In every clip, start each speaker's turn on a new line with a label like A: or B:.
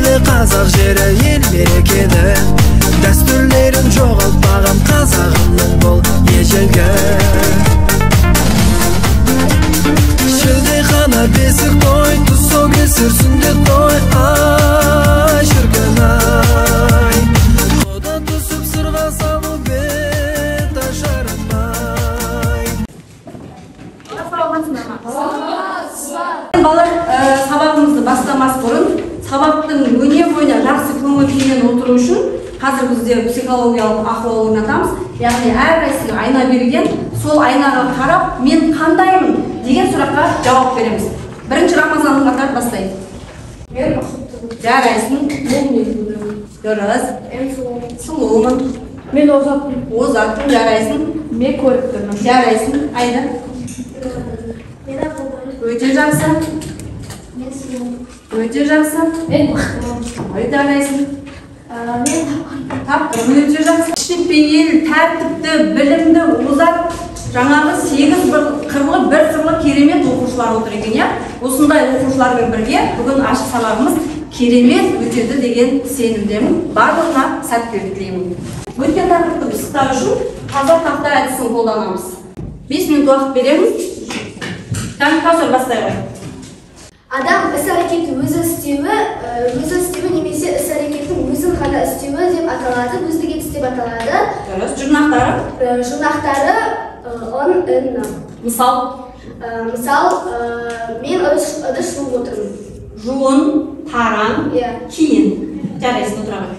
A: Егеменді қазақ жері ел берекені, дәстүрлерін жоғалтпаған қазағымның бұл ежелгі. Шілдехана бесік той, тұсаукесерінде той, ай шіркін ай. Одан түсіп сырға салу бет ашармай.
B: Балар, сабағымызды бастамас бұрын, сабақтың өне бойына жақсы көңіл күймен отыру үшін қазір бізде психологиялық ахуал орнатамыз. Яғни әрқайсысына айна берген, сол айнаға қарап, мен қандаймын деген сұраққа жауап береміз. Бірінші Рамазанның қатар бастайды.
C: Мен бақыттымын.
B: Жарайсың. Дұрыс. Сұлумын.
C: Мен озатпын.
B: Озатпын. Жарайсың.
C: Мен көріктімін.
B: Жарайсың. Айда.
C: Мен ақылдымын.
B: Өте жақсы.
C: Мен сұлумын.
B: Өте жақсы.
C: Мен бақыттымын.
B: Ой, жарайсың.
C: Мен
B: Тапқыр. Өте жақсы. Шеппейел, тәртіпті, білімді, озат. Жаңағы 8 қырлы, бір қырлы керемет оқушылар отыр екен, я? Осындай оқушылармен бірге бүгін ашық сабағымыз керемет өтеді деген сенімдемін. Барлығына сәттілік тілеймін. Өткен тақырыпты пысықтау үшін қазақ тақта әдісін қолданамыз. 5 минут уақыт береміз. Кәусар бастай ғой.
C: Адам іс-әрекетті өзі істеуі немесе іс-әрекеттің өзін ғана істеуі деп аталады, өздік етіс деп аталады.
B: Дұрыс. Жұрнақтары?
C: Жұрнақтары
B: Мысал?
C: Мен ыдыс жуып отырмын.
B: Жуын, таран, кейін. Жарайсың, отыра ғой.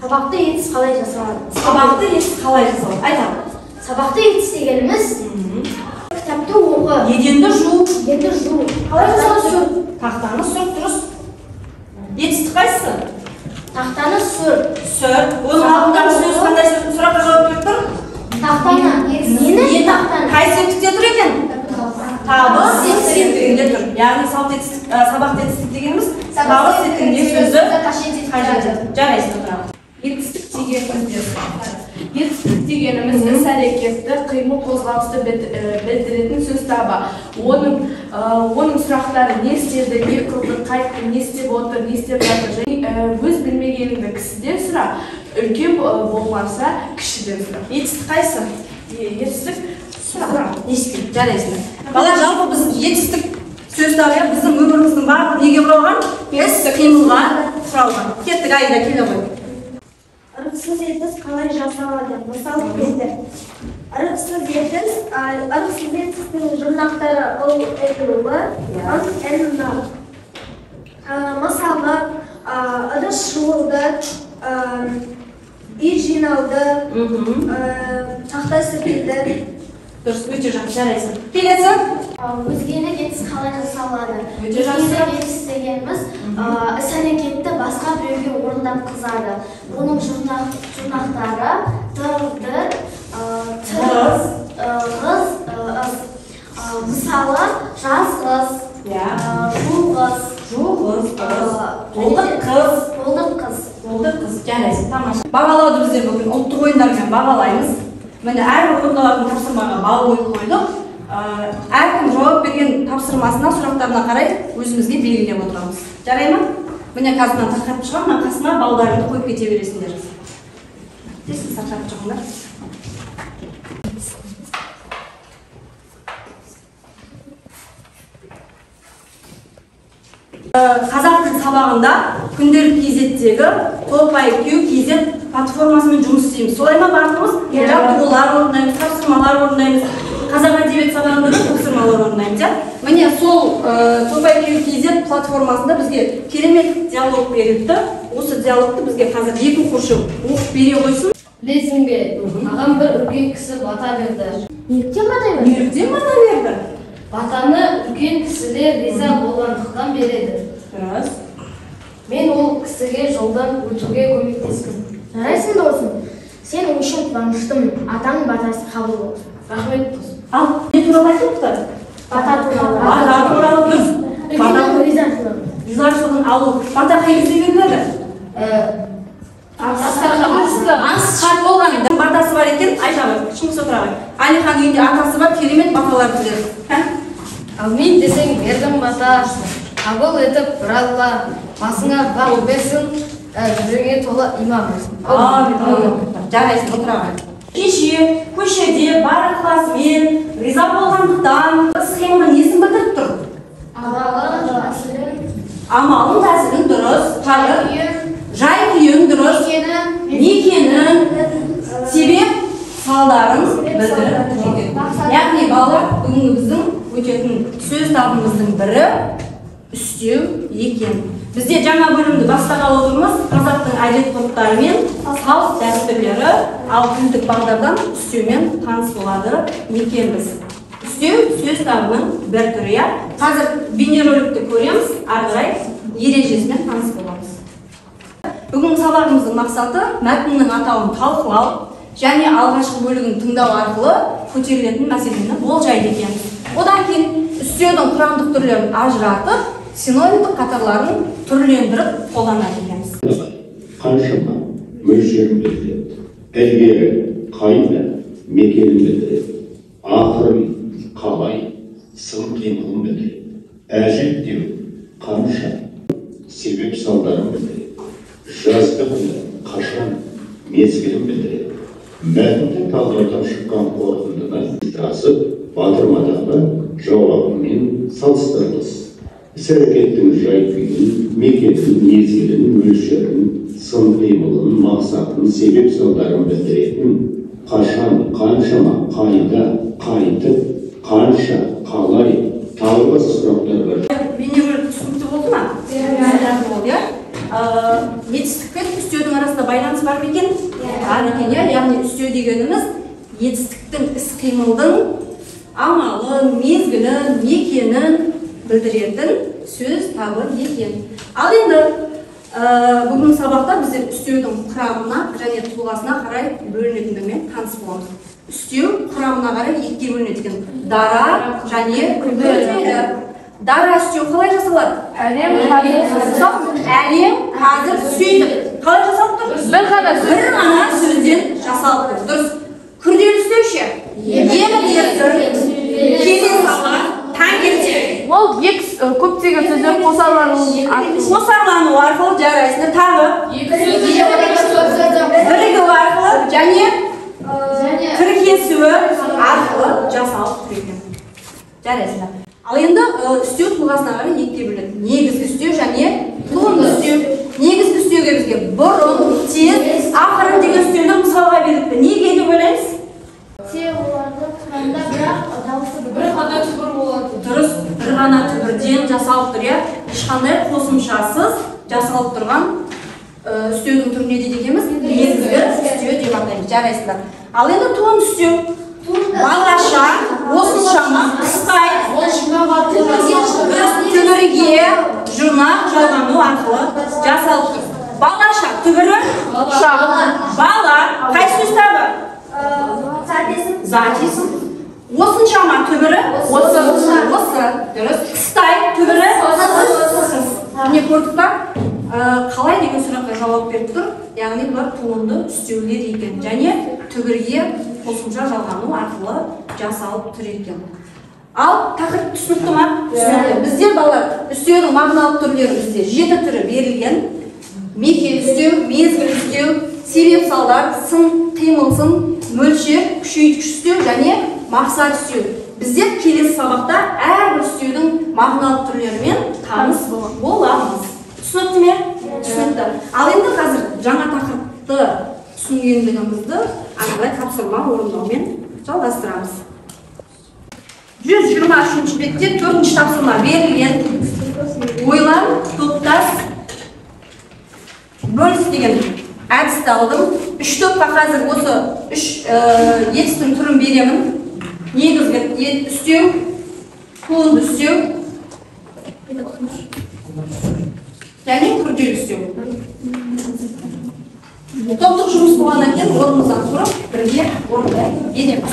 C: Сабақты етіс қалай жасалады?
B: Сабақты етіс қалай жасалады? Айтамын.
C: Сабақты етіс дегеніміз кітапты оқы.
B: Еденді жу.
C: Еденді жу.
B: Қалай жасалады? Сүр. Тақтаны сүр, дұрыс. Етісті қайсысы?
C: Тақтаны сүр.
B: Сүр. Оның алдындағы сөз қандай сұраққа жауап беріп тұр?
C: Тақтаны. Нені тақтаны?
B: Қай септікте тұр екен? Табыс септігінде тұр. Яғни сабақ етістік дегеніміз табыс септігінде сөзі қажет. Жарайсың, отырамын.
D: Етістік дегеніміз іс-әрекетті, қимыл қозғалысты білдіретін сөз табы. Оның сұрақтары не істеді, не қылды, қайтты, не істеп отыр, не істеп жатыр. Және өз білмегеніңді кісіден сұра, үлкен болмаса кішіден сұра.
B: Етістік қайсы?
D: Етістік
B: сұра. Естік, жарайсың. Бала жалпы біз етістік сөз табы, біздің өміріміздің барлығы неге құралған? Іс қимылға құралған. Кеттік, айда келе ғой.
C: Ырықсыз етіс қалай жасалады? Мысалы келді. Ырықсыз етістің жұрнақтары ол әйгілі, мысалы, ыдыс жуылды, үй жиналды, тақта сүртілді.
B: Дұрыс, өте жақсы, жарайсың. Келесі?
C: Өзгені етіс қалай жасалады?
B: Өте жақсы.
C: Өзгені етіс дегеніміз іс-әрекетті басқа біреуге орындап қызады. Оның жұрнақтары тұрды, тығыз, ыз. Мысалы, жазғыз, жуғыз, болдық қыз.
B: Жарайсың, тамаша. Бағалауды біздер бүгін ұлттық ойындармен бағалаймыз. Міне әрбір орындалатын тапсырмаға бал қойып қойдық. Әркім жауап берген тапсырмасына, сұрақтарына қарай өзімізге белгілеп отырамыз. Жарай ма? Міне қазынан сақтап шығам, қасына балдарыңды қойып кете бересіңдер. Десін сақтап шығыңдар. Қазақ тіл сабағында күнделік кезеттегі Топ.IQ.KZ платформасымен жұмыс істейміз. Солай ма барлығымыз? Жаттығулар орындаймыз, тапсырмалар орындаймыз. Қазақ әдебиет сабағында да тапсырмалар орындаймыз. Міне сол Топ.IQ.KZ платформасында бізге керемет диалог берілді. Осы диалогты бізге қазір екі оқушы оқып бере қойсын.
D: Білесің бе, маған бір үлкен кісі бата берді.
C: Неліктен бата берді?
B: Неліктен бата берді?
D: Батаны үлкен кісілер риза болғандықтан береді.
B: Дұрыс.
D: Мен ол кісіге жолдан өтуге көмектестім.
C: Жарайсың, досым. Сен үшін қуаныштымын. Атаның батасы қабыл болсын.
D: Рахмет, дос.
B: Ал, не туралы айтылыпты?
C: Бата туралы.
B: Бата туралы дұрыс.
C: Үлкеннің ризашылығын.
B: Ризашылығын алу. Бата қай кезде беріледі? Аңсыз болған батасы бар екен, Айшаға, шыңғыс отыра ғой. Алихан үйінде атасы бар, керемет баталар біледі.
D: Ал мен десең бердім бата.
C: қабыл етіп бір алла басыңа бақ берсін, жүрегіңе толы иман берсін.
B: Жарайсың, отыра. Кеше көшеде бар ықыласымен риза болғандықтан іс-қимылдың несін білдіріп тұр? Амалың тәсілің дұрыс, тағы жай-күйің дұрыс, некенің себеп салдарын білдіріп тұр. Яғни балалар, бүгінгі біздің өтетін сөз табымыздың бірі үстеу екен. Бізде жаңа бөлімді бастағалы отырмыз, қазақтың әдет-ғұрыптары мен салт дәстүрлері, ал тілдік бағдардан үстеумен таныс болады екенбіз. Үстеу сөз табының бір түрі. Қазір бейнероликті көреміз, ары қарай ережесімен таныс боламыз. Бүгінгі сабағымыздың мақсаты мәтіннің атауын талқылау және алғашқы бөлігін тыңдау арқылы көтерілетін мәселені болжайды екенбіз. Одан кейін үстеудің құрамдық түрлерін ажыратып, синонимдік қатарларын түрлендіріп қолданады екенбіз.
E: Қаншама мөлшерін білдіреді. Ілгері қайда мекенін білдіреді. Ақырын қалай сын қимылын білдіреді. Әжептеу қанша себеп салдарын білдіреді. Жаздық қашан мезгілін білдіреді. Мәтінді талдаудан шыққан қорытындыны жазып, батырмадағы жауабымен салыстырыңыз. Іс-әрекеттің жай-күйін, мекенін, мезгілін, мөлшерін, сын қимылын, мақсатын, себеп салдарын білдіретін қашан, қаншама, қайда, қайтып, қанша, қалай, тағы басқа сұрақтар бар.
B: Бейнеролик түсінікті болды ма? Болды. Етістікпен үстеудің арасында байланыс бар ма екен? Бар екен, яғни үстеу дегеніміз етістіктің іс-қимылдың амалын, мезгілін, мекенін білдіретін сөз табы екен. Ал енді бүгін сабақта біздер үстеудің құрамына және тұлғасына қарай бөлінетіндігімен таныс боламыз. Үстеу құрамына қарай екіге бөлінеді екен. Дара және бөлінеді. Дара үстеу қалай жасалады? Әлем қазір сөйтіп. Қалай жасалып тұр? Бір ғана сөзден жасалып тұр. Дұрыс. Күрделі үстеу ше? Келесі сала таңертең.
D: Ол көптеген сөздер
B: қосарлану арқылы жарайсыңдар. Тағы бірігу арқылы және тіркесуі арқылы жасалып тұр екен. Жарайсыңдар. Ал енді үстеу тұлғасына қарай екіге бөлінеді. Негізгі үстеу және туынды үстеу. Негізгі үстеуге бізге бұрын, тез, ақырын деген үстеуді мысалға беріпті. Неге деп ойлаймыз?
C: Оларды құрамда бірақ дауысы
D: бір ғана түбір болады.
B: Дұрыс, бір ғана түбірден жасалып тұр, ешқандай қосымшасыз жасалып тұрған үстеудің түріне дейді екенбіз. Негізгі үстеу деп атаймыз. Жарайсыздар. Ал енді туынды үстеу. Балаша, осыншама, қыстай, түбірге жұрнақ жалғану арқылы жасалып тұр. Балаша түбірі бала, қай сөз табы? Затесін. Осыншама түбірі осы. Дұрыс. Қыстай түбірі не көрдік па? Қалай деген сұраққа жауап беріп тұр. Яғни бұлар туынды үстеулер екен және түбірге қосымша жалғану арқылы жасалып тұр екен. Ал тақырып түсінікті ма? Біздер балалар үстеудің мағыналық түрлері бізде 7 түрі берілген. Мекен үстеу, мезгіл үстеу, себеп салдар, сын, қимыл сын, мөлшер, күшейткіш үстеу және мақсат үстеу. Біздер келесі сабақта әрбір үстеудің мағыналық түрлерімен таныс боламыз. Түсінікті ме? Түсінікті. Ал енді қазір жаңа тақырыпты түсінгендігімізді ары тапсырма орындаумен жалғастырамыз. 123 бетте 4-ші тапсырма берілген. Ойлан, топтас, бөліс деген әдісті алдым. 3 топқа қазір осы 3 етістің түрін беремін. Негізгі үстеу, туынды үстеу және күрделі үстеу. Топтық жұмыс болғаннан кейін орнымыздан тұрып, бірге орындай береміз.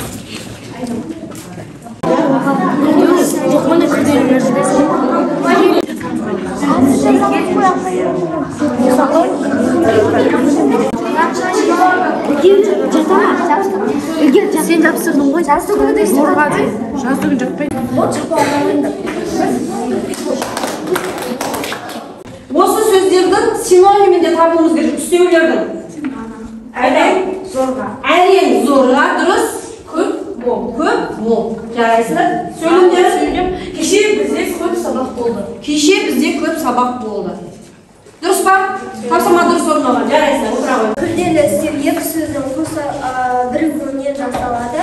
C: Сен тапсырдың ғой? Жаздың
D: Жаздығын жақпайды.
B: Осы сөздердің синонимін де табуымыз керек. Үстеулердің. Әрең зорға дұрыс. Көп мол. Жарайсыздар. Сөйлемдер.
D: Кеше бізде көп сабақ болды.
B: Дұрыс па? Тапсырма дұрыс орындалған. Жарайсыздар. Отыра қойыңыз.
C: Күрделі істер екі сөздің бірігуінен жасалады.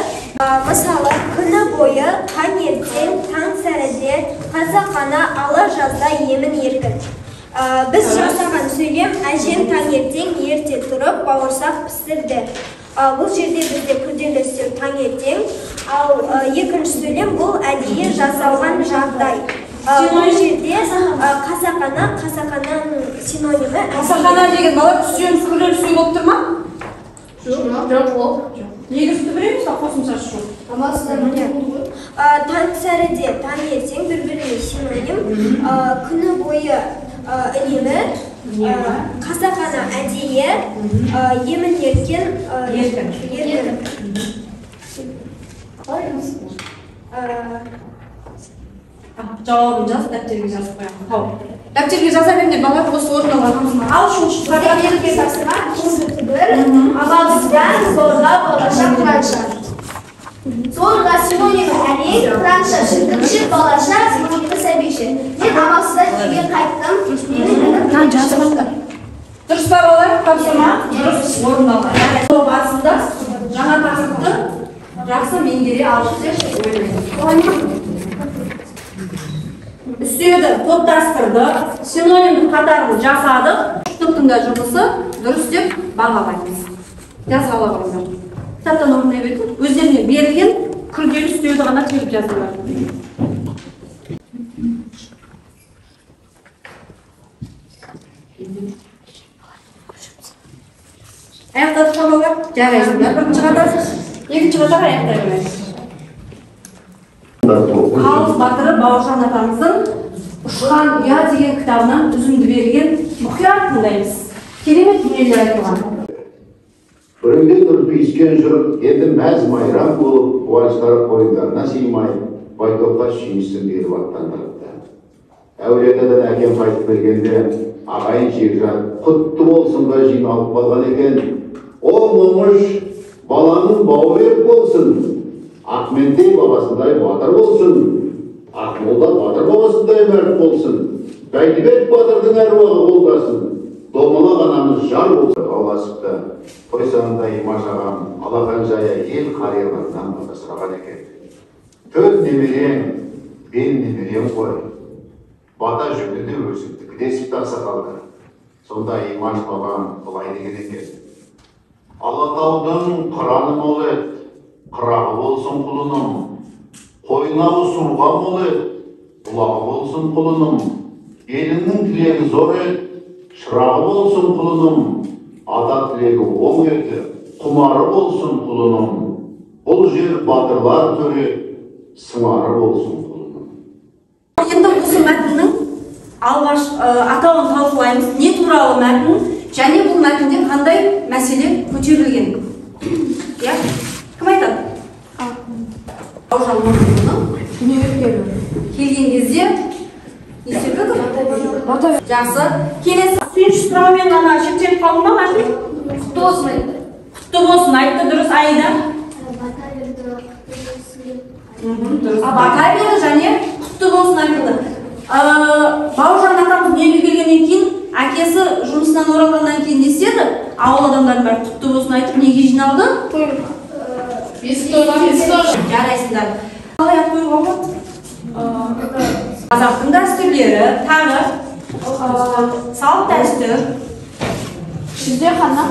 C: Мысалы, күні бойы, таңертең, таң сәріде, қасақана, ала жазда, емін еркін. Біз жасаған сөйлем, әжем таңертең ерте тұрып, бауырсақ пісірді. Бұл жерде бізде күрделі істер таңертең, ал екінші сөйлем бұл әдейі жасалған жағдай. Бұл жерде қасақананың синонимі.
B: Қасақана деген бала үстеуіміз күрделі сөй болып тұр ма?
D: Жоқ.
B: Негізді біреміз, қосымшасы жоқ.
C: Таң сәріде, таңертең бір-біріне синоним. Күні бойы үнемі, қасақана әдейі, емін еркін.
B: Жауабын жаз, дәптерге жазып қоямын. Дәптерге жаза беріңдер, балалар осы орындалған. Ал үшінші
C: Берілген тапсырма пункті 1. Абалсыздан зорға болашақ қанша. Зорға синонимі әрең, қанша шіркінші, болашақ синонимі сәбекші. Мен амалсыздан үйге қайттым.
B: Дұрыс па балалар? Тапсырма дұрыс орындалған. Барысында жаңа тақырыпты жақсы меңгере алып деп ойлаймын. Үстеуді топтастырды, синонимдік қатарын жасадық. Топтың да жұмысы дұрыс деп бағалаймыз. Жазғала қойыңдар. Кітаптан орнай беретін, өздеріне берілген күрделі үстеуді ғана теріп жазылар. Аяқтады қалауға жарайсыздар. Бірінші қатар, екінші қатар аяқтай береміз. Қалыз батыры Бауыржан атамыздың ұшқан ұя деген кітабынан үзінді берген мұқият тыңдаймыз. Керемет дүниелер айтылған.
E: Бірінде тұрып үйіскен жұрт енді мәз майрам болып, қуаныштары қойындарына сыймай, байтоққа сүйіністің беріп аттандырыпты. Әулиеатадан әкем қайтып бергенде, ағайын жекжат құтты болсын ба жиналып қалған екен. О момыш, баланың бауы берік болсын. Ақмендей бабасындай батыр болсын. Ақмолда батыр бабасындай мәрт болсын. Бәйдібек батырдың әруағы қолдасын. Домалақ анамыз жар болсын. Ауласыпты. Қойсаңында Имаш ағам алақан жая ел қарияларынан сұраған екен. 4 немерең, бен немерең қой. Бата жүкті де өсіпті кідесіп тақса қалды. Сонда Имаш бабам былай деген екен. Алатаудың қыраны мол ет. Қырағы болсын құлыным, қойнауы суға мол ет, бұлағы болсын құлыным, еліңнің тілегі зор ет, шырағы болсын құлыным, ата тілегі оң еті, құмары болсын құлыным, бұл жер батырлар төре, сыңары болсын құлыным.
B: Енді осы мәтіннің алғаш атауын талқылаймыз, не туралы мәтін, және бұл мәтінде қандай мәселе көтерілген. Кім айтады? Бауыржан Нұрғалиұлы дүниеге келген кезде Естелбеков? Жақсы. Келесі сүйінші сұраумен ғана шектеліп қалды ма мәтін?
C: Құтты болсын айтты.
B: Құтты болсын айтты, дұрыс. Аида? Бата берді және құтты болсын айтылды. Бауыржан атамыз дүниеге келгеннен кейін әкесі жұмысынан оралғаннан кейін не істеді? Ауыл адамдардың бәрі құтты болсын айтып неге жиналды? Жарайсыңдар. Қалай ат қоюға болады? Қазақтың дәстүрлері, тағы салт дәстүр,
D: Шілдехана.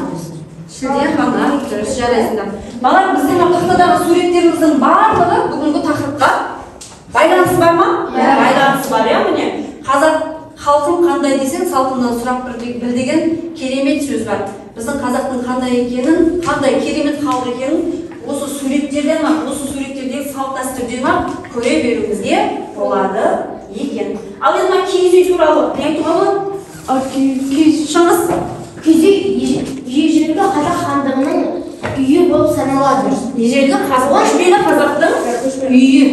B: Дұрыс, жарайсыңдар. Балар, біздің тақтадағы суреттеріміздің барлығы бүгінгі тақырыпқа байланысы бар ма? Байланысы бар, міне. Қазақ халқын қандай десең, салтынан сұрап біл деген керемет сөз бар. Біздің қазақтың қандай екенін, қандай керемет халық екенін осы суреттерден осы суреттердегі салт дәстүрден көре беруімізге болады екен. Ал енді киіз үй туралы не айтуға болады? Шыңғыс.
C: Киіз үй ежелгі қазақ хандығының үйі болып саналады.
B: Ежелгі көшпелі қазақтың үйі.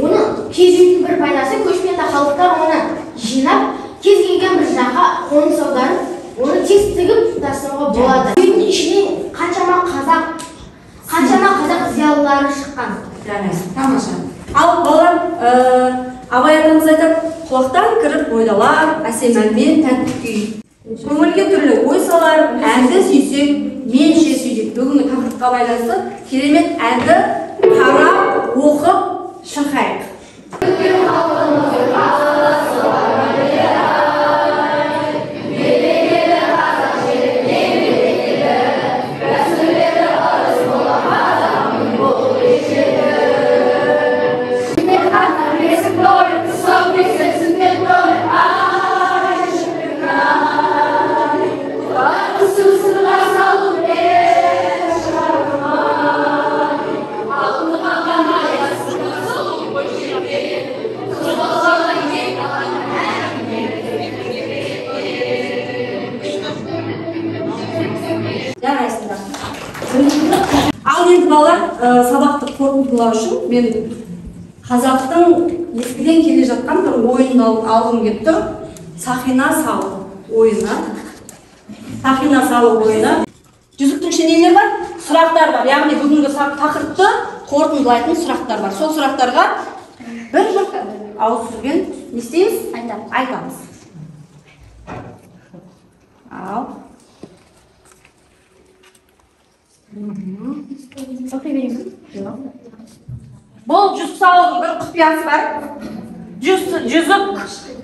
C: Оның киіз үйдің бір пайдасы көшпелі
F: жаққа қонсаудан оны тез тігіп тастауға болады. Үйдің ішінен қаншама қазақ зиялылары шыққан.
B: Тамаша. Ал балалар, Абай атамыз айтады, құлақтан кіріп ойдалар, әсем әнмен тәтті күй. Көңілге түрлі ой салар, әнді сүйсек, менше сүйдік. Бүгінгі тақырыпқа байланысты керемет әнді қарап, оқып, шырқайық. Ал енді балалар, сабақты қорытындылау үшін мен қазақтың ескіден келе жатқан бір ойын алғым келіп тұр. Сақина салу ойыны. Сақина салу ойыны. Жүзіктің ішінде нелер бар? Сұрақтар бар. Яғни бүгінгі тақырыпты қорытындылайтын сұрақтар бар. Сол сұрақтарға бір ауыз сөзбен не істейміз? Айтамыз. Ал. Бұл жүзік салудың бір құпиясы бар. Жүзік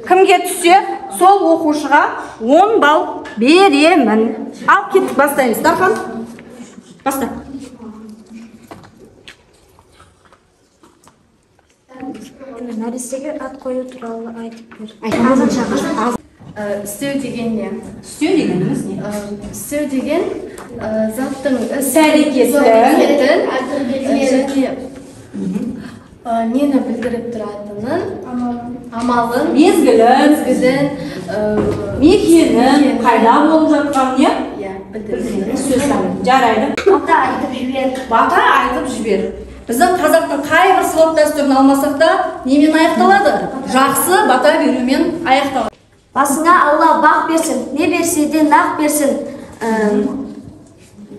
B: кімге түссе, сол оқушыға 10 балл беремін. Ал кеттік, бастаймыз. Дархан, баста.
C: Нәрестеге ат қою туралы айтып бер.
D: Істеу деген не?
B: Істеу дегеніміз не?
D: Істеу деген заттың
B: іс-әрекетін
D: нені білдіріп тұратынын, амалын,
B: мезгілін, мекенін, қайда болып жатқан не? Білдіретін сөз жарайды. Бата айтып жібер. Біздің қазақтың қай бір салт дәстүрін алмасақ да немен аяқталады? Жақсы бата берумен аяқталады.
C: Басыңа Алла бақ берсін, не берсе де нақ берсін.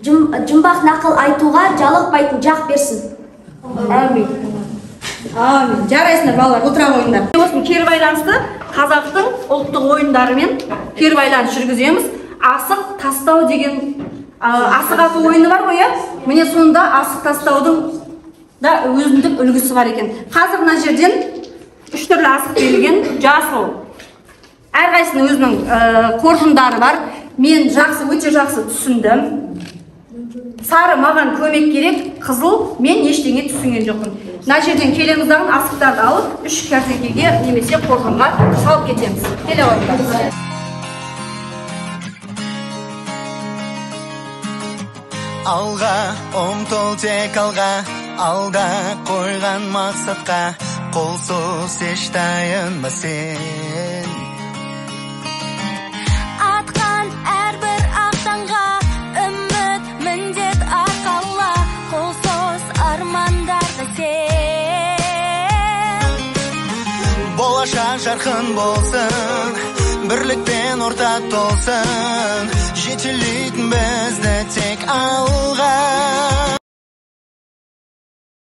C: Жұмбақ нақыл айтуға жалықпайтын жақ берсін.
B: Амин. Амин. Жарайсыңдар балалар, отыра қойыңдар. Осының кері байланысты қазақтың ұлттық ойындарымен кері байланыс жүргіземіз. Асық тастау деген асық ату ойыны бар ғой, міне сонда асық тастаудың да өзіндік үлгісі бар екен. Қазір мына жерден 3 түрлі асық берілген. Жасыл. Әрқайсының өзінің қорытындылары бар. Мен өте жақсы түсіндім. Сары маған көмек керек, қызыл мен ештеңе түсінген жоқпын. Мына жерден келемізден асықтарды алып, 3 картекеге немесе қоржынға салып кетеміз. Келе орындар.
G: Алға, ұмтыл тек алға, алда қойған мақсатқа, қолсыз еш таянба сен.
H: Атқан әрбір ақтанға, үміт, міндет арқала, қолсыз армандарды сен.
G: Болашақ жарқын болсын, бірлікпен ортақ толсын.